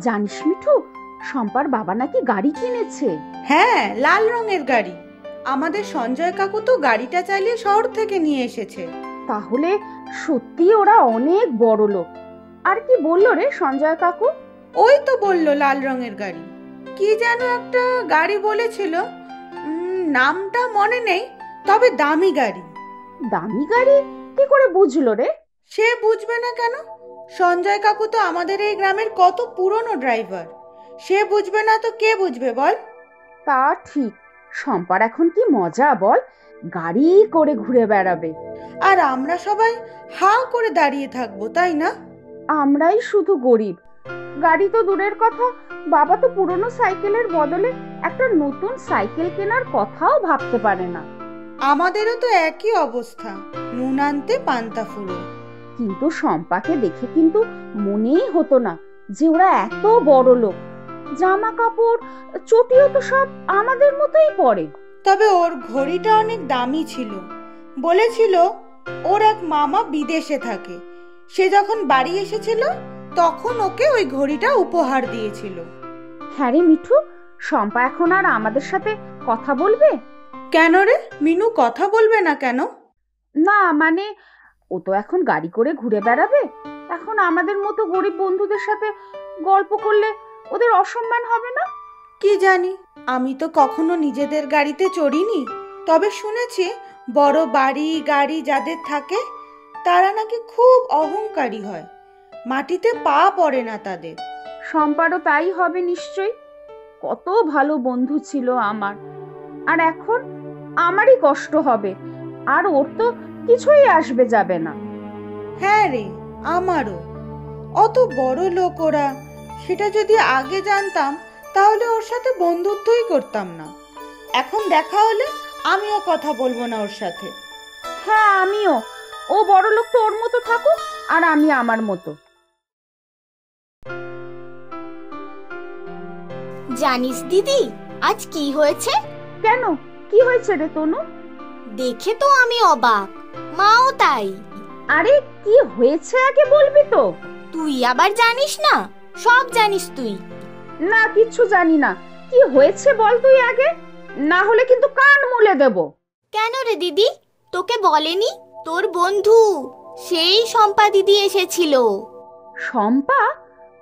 জানিস মিঠু, শম্পার বাবা নাকি গাড়ি কিনেছে। হ্যাঁ, লাল রঙের গাড়ি। আমাদের সঞ্জয় কাকু তো গাড়িটা চালিয়ে শহর থেকে নিয়ে এসেছে। তাহলে সত্যি ওরা অনেক বড় লোক। আর কি বললো রে সঞ্জয় কাকু? ওই তো বললো লাল রঙের গাড়ি। কি যেন একটা গাড়ি বলেছিল, নামটা মনে নেই, তবে দামি গাড়ি। দামি গাড়ি কি করে বুঝলো রে? সে বুঝবে না কেন? সঞ্জয় কাকু তো আমাদের এই গ্রামের কত পুরনো ড্রাইভার। সে বুঝবে না তো কে বুঝবে বল? তা ঠিক। শম্পার এখন কি মজা বল, গাড়ি করে ঘুরে বেড়াবে। আর আমরা সবাই হা করে দাঁড়িয়ে থাকবো, তাই না? আমরাই শুধু গরিব। গাড়ি তো দূরের কথা, বাবা তো পুরনো সাইকেলের বদলে একটা নতুন সাইকেল কেনার কথাও ভাবতে পারে না। আমাদেরও তো একই অবস্থা, নুন আনতে পান্তা ফুরো। কিন্তু শম্পাকে দেখে কিন্তু মনেই হতো না যে ওরা এত বড় লোক। জামা কাপড় চটিও তো সব আমাদের মতোই পরে। তবে ওর ঘড়িটা অনেক দামি ছিল। বলেছিল ওর এক মামা বিদেশে থাকে, সে যখন বাড়ি এসেছিল তখন ওকে ওই ঘড়িটা উপহার দিয়েছিল। হ্যাঁ রে মিঠু, শম্পা এখন আর আমাদের সাথে কথা বলবে? কেন রে মিনু, কথা বলবে না কেন? না মানে, ও তো এখন গাড়ি করে ঘুরে বেড়াবে। এখন আমাদের মতো গরিব বন্ধুদের সাথে গল্প করলে ওদের অসম্মান হবে না? কি জানি, আমি তো কখনো নিজেদের গাড়িতে চড়িনি। তবে শুনেছি বড় বাড়ি গাড়ি যাদের থাকে তারা নাকি খুব অহংকারী হয়, মাটিতে পা পড়ে না তাদের। শম্পারও তাই হবে নিশ্চয়ই। কত ভালো বন্ধু ছিল আমার, আর এখন আমারই কষ্ট হবে। আর ওর তো কিছুই আসবে যাবে না। হ্যাঁ রে, আমারও। অত বড় লোক ওরা, সেটা যদি আগে জানতাম তাহলে ওর সাথে বন্ধুত্বই করতাম না। এখন দেখা হলে আমিও কথা বলবো না ওর সাথে। হ্যাঁ আমিও। ও বড় লোক তো ওর মতো থাকুক, আর আমি আমার মতো। জানিস দিদি, আজ কি হয়েছে? কেন, কি হয়েছে রে তনু? দেখে তো আমি অবাক, মাও তাই। আরে কি হয়েছে আগে বলবি তো? তুই আবার জানিস না? সব জানিস তুই? না, কিচ্ছু জানি না। কি হয়েছে বল তুই আগে, না হলে কিন্তু কান মুলে দেব। কেন রে দিদি, তোকে বলেনি? তোর বন্ধু সেই শম্পা দিদি এসেছিল। শম্পা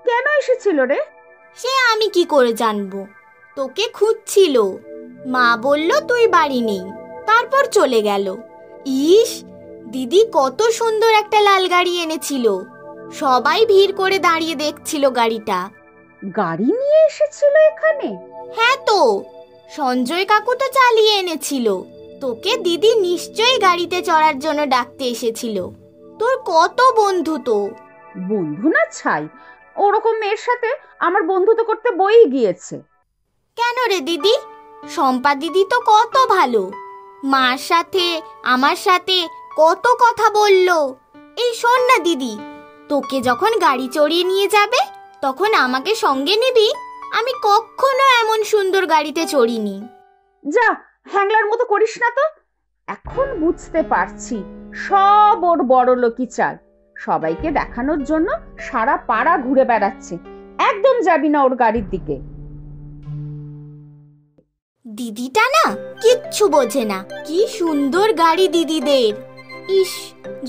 কেন এসেছিল রে? সে আমি কি করে জানবো? তোকে খুঁজছিল। মা বলল তুই বাড়ি নেই, তারপর চলে গেল। ইস, দিদি কত সুন্দর একটা লাল গাড়ি এনেছিল। সবাই ভিড় করে দাঁড়িয়ে দেখছিল গাড়িটা। গাড়ি নিয়ে এসেছিল এখানে? হ্যাঁ তো, সঞ্জয় কাকু তো চালিয়ে এনেছিল। তোকে দিদি নিশ্চয়ই গাড়িতে চড়ার জন্য ডাকতে এসেছিল। তোর কত বন্ধু তো। বন্ধু না ছাই, ওরকম মেয়ের সাথে আমার বন্ধুত্ব করতে বই গিয়েছে। কেন রে দিদি, শম্পা দিদি তো কত ভালো। মার সাথে আমার সাথে কত কথা বললো। এই শোন না দিদি, তোকে যখন গাড়ি চড়িয়ে নিয়ে যাবে তখন আমাকে সঙ্গে নিবি। আমি কখনো এমন সুন্দর গাড়িতে চড়িনি। যা, হ্যাংলার মতো করিস না তো। এখন বুঝতে পারছি সব ওর বড় লোকই চাল। সবাইকে দেখানোর জন্য সারা পাড়া ঘুরে বেড়াচ্ছে। একদম যাবি না ওর গাড়ির দিকে। দিদিটা না কিচ্ছু বোঝে না। কি সুন্দর গাড়ি দিদিদের। ইস,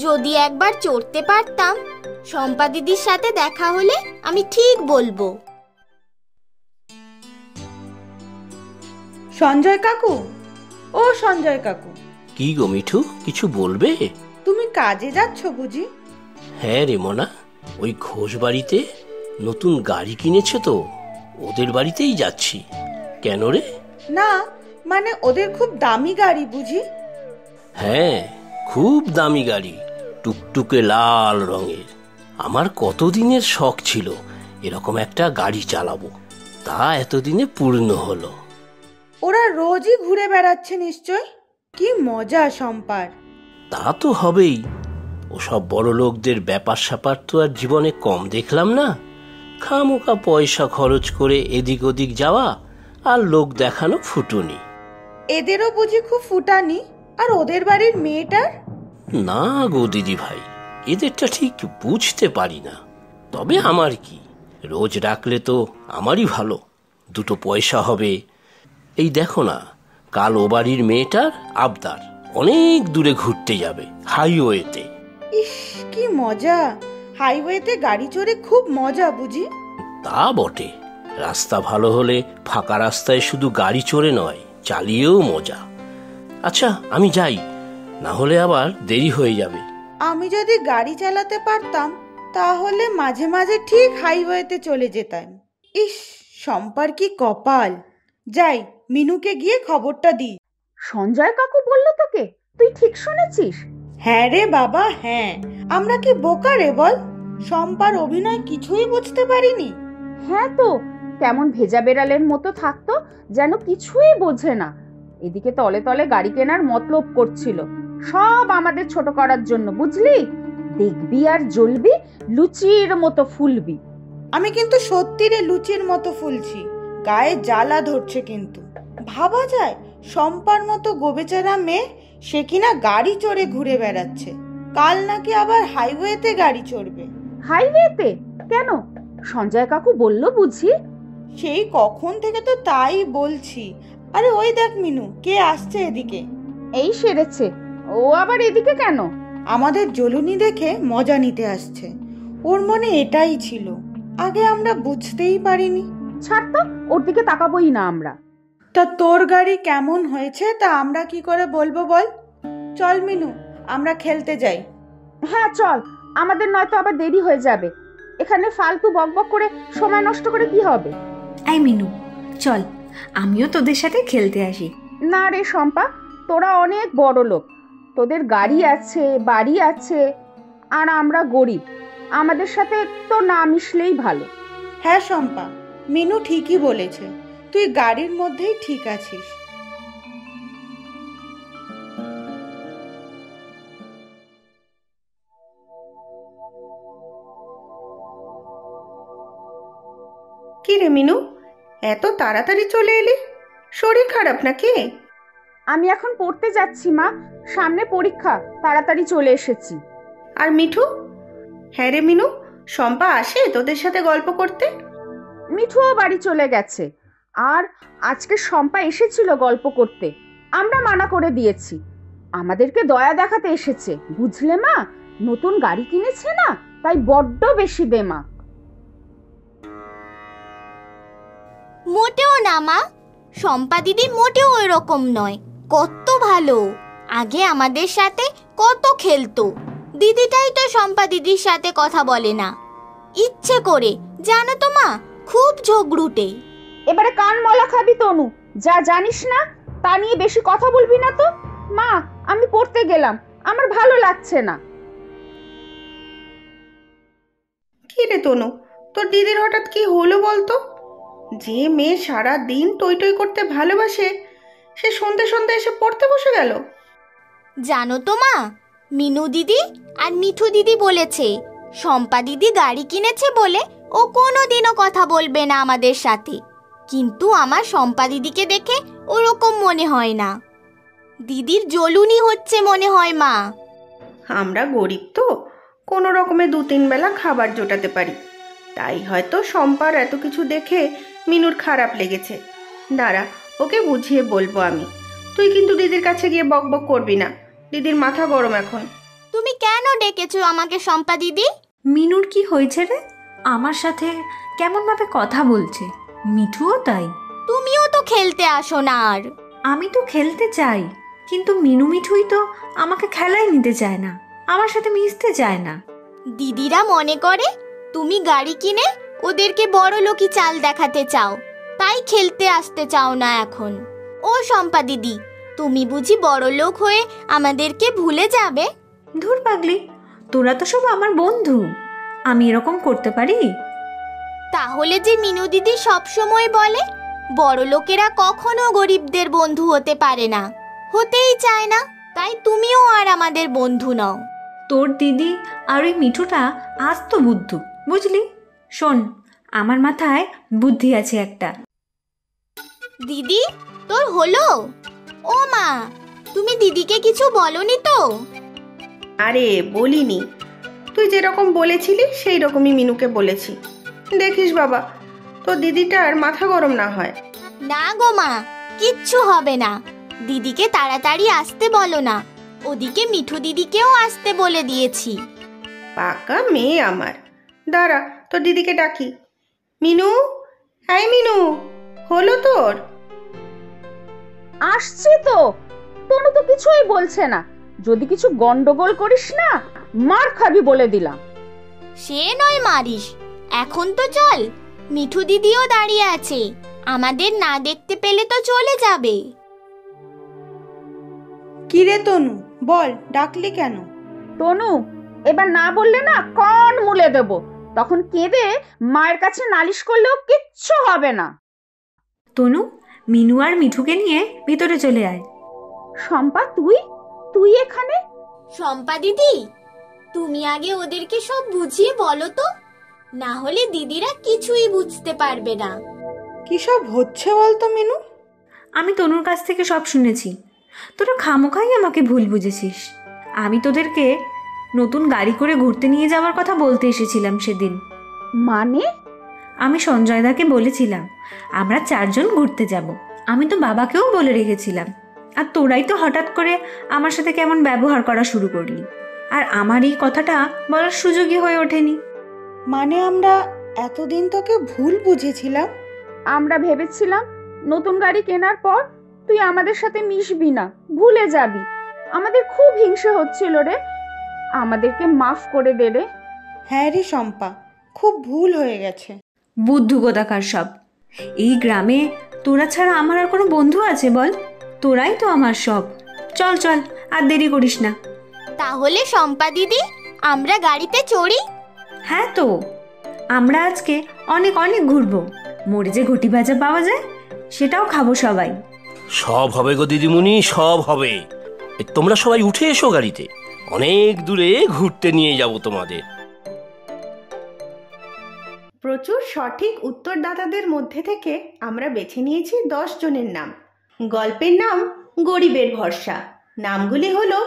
যদি একবার চড়তে পারতাম। শম্পা দিদির সাথে দেখা হলে আমি ঠিক বলবো। সঞ্জয় কাকু, ও সঞ্জয় কাকু। কি গো মিঠু, কিছু বলবে? তুমি কাজে যাচ্ছ বুঝি? হ্যাঁ রে মনা, ওই ঘোষ বাড়িতে নতুন গাড়ি কিনেছে তো, ওদের বাড়িতেই যাচ্ছি। কেন রে? না মানে ওদের খুব দামি গাড়ি বুঝি? হ্যাঁ, খুব দামি গাড়ি, টুকটুকে লাল রঙের। আমার কতদিনের শখ ছিল এরকম একটা গাড়ি চালাবো, তা এতদিনে পূর্ণ হলো। ওরা রোজই ঘুরে বেড়াচ্ছে নিশ্চয়। কি মজা শম্পার। তা তো হবেই। ওসব বড় লোকদের ব্যাপার স্যাপার তো আর জীবনে কম দেখলাম না। খামোকা পয়সা খরচ করে এদিক ওদিক যাওয়া আর লোক দেখানো ফুটুনি। এদেরও বুঝি খুব ফুটানি? আর ওদের বাড়ির মেয়েটার? না গো দিদি ভাই, এদেরটা ঠিক বুঝতে পারি না। তবে আমার কি, রোজ রাখলে তো আমারই ভালো, দুটো পয়সা হবে। এই দেখো না, কাল ও বাড়ির মেয়েটার আবদার অনেক দূরে ঘুরতে যাবে, হাইওয়েতে। ইস, কি মজা! হাইওয়েতে গাড়ি চড়ে খুব মজা বুঝি। তা বটে, রাস্তা ভালো হলে ফাঁকা রাস্তায় শুধু গাড়ি চড়ে নয়, চালিয়েও মজা। আচ্ছা আমি যাই, না হলে আবার দেরি হয়ে যাবে। আমি যদি গাড়ি চালাতে পারতাম তাহলে মাঝে মাঝে ঠিক হাইওয়েতে চলে যেতাম। ইস, শম্পার কি কপাল! যাই, মিনুকে গিয়ে খবরটা দিই। সঞ্জয় কাকু বলল তোকে? তুই ঠিক শুনেছিস? হ্যাঁ রে বাবা, হ্যাঁ। আমরা কি বোকা রে বল, শম্পার অভিনয় কিছুই বুঝতে পারিনি। হ্যাঁ তো, কেমন ভেজা বেড়ালের মতো থাকতো, যেন কিছুই বোঝে না। এদিকে তলে তলে গাড়ি কেনার মতলব করছিল, সব আমাদের ছোট করার জন্য, বুঝলি? দেখবি আর জ্বলবি, লুচির মতো ফুলবি। আমি কিন্তু সত্যি রে লুচির মতো ফুলছি, গায়ে জ্বালা ধরছে। কিন্তু ভাবা যায়, শম্পার মতো গোবেচারা মেয়ে, সে কিনা গাড়ি চড়ে ঘুরে বেড়াচ্ছে। কাল নাকি আবার হাইওয়েতে গাড়ি চড়বে। হাইওয়েতে কেন? সঞ্জয় কাকু বলল বুঝি? সেই কখন থেকে তো তাই বলছি। আরে ওই দেখ মিনু, কে আসছে এদিকে। এই সেরেছে, ও আবার এদিকে কেন? আমাদের জ্বলুনি দেখে মজা নিতে আসছে। ওর মনে এটাই ছিল, আগে আমরা বুঝতেই পারিনি। ছাড় তো, ওর দিকে তাকাবোই না আমরা। তা তোর গাড়ি কেমন হয়েছে তা আমরা কি করে বলবো বল? চল মিনু, আমরা খেলতে যাই। হ্যাঁ চল, আমাদের নয়তো আবার দেরি হয়ে যাবে। এখানে ফালতু বকবক করে সময় নষ্ট করে কি হবে? এই মিনু, চল আমিও তোদের সাথে খেলতে আসি। না রে শম্পা, তোরা অনেক বড় লোক, তোদের গাড়ি আছে, বাড়ি আছে, আর আমরা গরিব। আমাদের সাথে তো না মিশলেই ভালো। হ্যাঁ শম্পা, মিনু ঠিকই বলেছে, তুই গাড়ির মধ্যেই ঠিক আছিস। কি রে মিনু, এত তাড়াতাড়ি চলে এলি? শরীর খারাপ নাকি? আমি এখন পড়তে যাচ্ছি মা, সামনে পরীক্ষা, তাড়াতাড়ি চলে এসেছি। আর মিঠু? হ্যাঁ রে মিনু, শম্পা আসে তোদের সাথে গল্প করতে? মিঠুও বাড়ি চলে গেছে। আর আজকে শম্পা এসেছিল গল্প করতে, আমরা মানা করে দিয়েছি। আমাদেরকে দয়া দেখাতে এসেছে, বুঝলে মা? নতুন গাড়ি কিনেছে না, তাই বড্ড বেশি বেমাক। মোটেও না মা, শম্পা দিদি মোটেও এরকম নয়, কত ভালো। আগে আমাদের সাথে কত খেলতো। দিদিটাই তো শম্পা দিদির সাথে কথা বলে না, ইচ্ছে করে, জানো তো মা, খুব ঝগড়ুটে। এবারে কান মলা খাবি তনু, যা জানিস না তা নিয়ে বেশি কথা বলবি না তো। মা, আমি পড়তে গেলাম, আমার ভালো লাগছে না। কি রে তনু, তোর দিদির হঠাৎ কি হলো বলতো? যে মেয়ে সারা দিন টই টই করতে ভালোবাসে, সে সন্ধে সন্ধে এসে পড়তে বসে গেল। জানো তো মা, মিনু দিদি আর মিঠু দিদি বলেছে শম্পা দিদি গাড়ি কিনেছে বলে ও কোনোদিনও কথা বলবে না আমাদের সাথে। কিন্তু আমার শম্পা দিদিকে দেখে ওরকম মনে হয় না, দিদির জ্বলুনি হচ্ছে মনে হয় মা। আমরা গরিব তো, কোনো রকমে 2-3 বেলা খাবার জোটাতে পারি, তাই হয়তো শম্পার এত কিছু দেখে মিনুর খারাপ লেগেছে। দাঁড়া, ওকে বুঝিয়ে বলবো আমি। তুই কিন্তু দিদির কাছে গিয়ে বকবক করবি না, দিদির মাথা গরম এখন। তুমি কেন ডেকেছো আমাকে শম্পা দিদি? মিনুর কি হয়েছে রে? আমার সাথে কেমন ভাবে কথা বলছে, মিঠুও তাই। তুমিও তো খেলতে আসো না। আর আমি তো খেলতে চাই, কিন্তু মিনু মিঠুই তো আমাকে খেলায় নিতে চায় না, আমার সাথে মিশতে চায় না। দিদিরা মনে করে তুমি গাড়ি কিনে ওদেরকে বড় লোকি চাল দেখাতে চাও, তাই খেলতে আসতে চাও না এখন। ও শম্পা দিদি, তুমি বুঝি বড় লোক হয়ে আমাদেরকে ভুলে যাবে? ধুর পাগলি, তোরা তো সব আমার বন্ধু, আমি এরকম করতে পারি? তাহলে যে মিনু দিদি সবসময় বলে বড় লোকেরা কখনো গরিবদের বন্ধু হতে পারে না, হতেই চায় না, তাই তুমিও আর আমাদের বন্ধু নও। তোর দিদি আর ওই মিঠুটা আজ তো বুদ্ধু, বুঝলি? শোন, আমার মাথায় বুদ্ধি আছে একটা। দিদি, তোর হলো? ও মা, তুমি দিদিকে কিছু বলনি তো? আরে বলিনি, তুই যেরকম বলেছিলি সেই রকমই মিনুকে বলেছি। দেখিস বাবা, তোর দিদিটার মাথা গরম না হয়। না গো মা, কিচ্ছু হবে না। দিদিকে তাড়াতাড়ি আসতে বলো না। ওদিকে মিঠু দিদিকেও আসতে বলে দিয়েছি। পাকা মেয়ে আমার। দাঁড়া, তোর দিদিকে ডাকি। মিনু, হ্যাঁ মিনু, হলো তোর? আসছি তো। তনু তো কিছুই বলছে না। যদি কিছু গন্ডগোল করিস না, মার খাবি বলে দিলাম। সে নয় মারিস, এখন তো চল। মিঠু দিদিও দাঁড়িয়ে আছে, আমাদের না দেখতে পেলে তো চলে যাবে। কি রে তনু, বল, ডাকলি কেন? তনু, এবার না বললে না কান মুলে দেব। তখন কেঁদে মায়ের কাছে নালিশ করলেও কিচ্ছু হবে না। তনু, মিনু আর মিঠুকে নিয়ে ভিতরে চলে আয়। শম্পা, তুই এখানে? শম্পা দিদি, তুমি আগে ওদেরকে সব বুঝিয়ে বলো তো, না হলে দিদিরা কিছুই বুঝতে পারবে না। কি সব হচ্ছে বলতো মিনু? আমি তনুর কাছ থেকে সব শুনেছি। তোরা খামোখাই আমাকে ভুল বুঝেছিস। আমি তোদেরকে নতুন গাড়ি করে ঘুরতে নিয়ে যাওয়ার কথা বলতে এসেছিলাম সেদিন। মানে? আমি সঞ্জয়দাকে বলেছিলাম আমরা 4 জন ঘুরতে যাব। আমি তো বাবাকেও বলে রেখেছিলাম। আর তোরাই তো হঠাৎ করে আমার সাথে কেমন ব্যবহার করা শুরু করলি। আর আমার এই কথাটা বলার সুযোগই হয়ে ওঠেনি। মানে আমরা এতদিন তোকে ভুল বুঝেছিলাম? আমরা ভেবেছিলাম নতুন গাড়ি কেনার পর তুই আমাদের সাথে মিশবি না, ভুলে যাবি। আমাদের খুব হিংসে হচ্ছিল রে। আমাদেরকে মাফ করে দে রে। হ্যাঁ রে শম্পা, খুব ভুল হয়ে গেছে। বুদ্ধু কোথাকার সব। এই গ্রামে তোরা ছাড়া আমার আর কোনো বন্ধু আছে বল? তোরাই তো আমার সব। চল চল, আর দেরি করিস না। তাহলে শম্পা দিদি, আমরা গাড়িতে চড়ি? হ্যাঁ তো, আমরা আজকে অনেক অনেক ঘুরবো। মোড়ে যে ঘটি ভাজা পাওয়া যায় সেটাও খাবো সবাই। সব হবে গো দিদিমণি, সব হবে। তোমরা সবাই উঠে এসো গাড়িতে, অনেক দূরে ঘুরতে নিয়ে যাব তোমাদের। প্রচুর সঠিক উত্তরদাতাদের মধ্যে থেকে আমরা বেছে নিয়েছি 10 জনের নাম। গল্পের নাম গরিবের ভরসা। নামগুলি হলো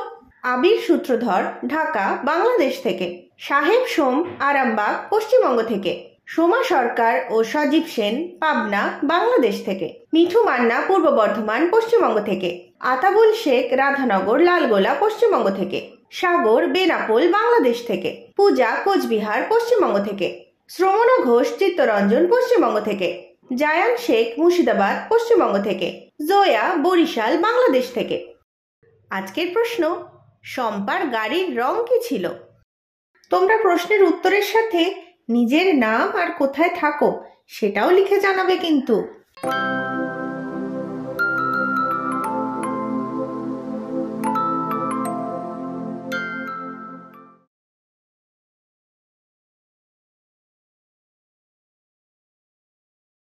আবির সূত্রধর, ঢাকা, বাংলাদেশ থেকে; সাহেব সোম, আরামবাগ, পশ্চিমবঙ্গ থেকে; সোমা সরকার ও সজীব সেন, পাবনা, বাংলাদেশ থেকে; মিঠু মান্না, পূর্ব বর্ধমান, পশ্চিমবঙ্গ থেকে; আতাবুল শেখ, রাধানগর, লালগোলা, পশ্চিমবঙ্গ থেকে; সাগর, বেনাপোল, বাংলাদেশ থেকে; পূজা, কোচবিহার, পশ্চিমবঙ্গ থেকে; শ্রমণা ঘোষ, চিত্তরঞ্জন, পশ্চিমবঙ্গ থেকে; জায়ান শেখ, মুর্শিদাবাদ, পশ্চিমবঙ্গ থেকে; জয়া, বরিশাল, বাংলাদেশ থেকে। আজকের প্রশ্ন, শম্পার গাড়ির রং কি ছিল? তোমরা প্রশ্নের উত্তরের সাথে নিজের নাম আর কোথায় থাকো সেটাও লিখে জানাবে কিন্তু।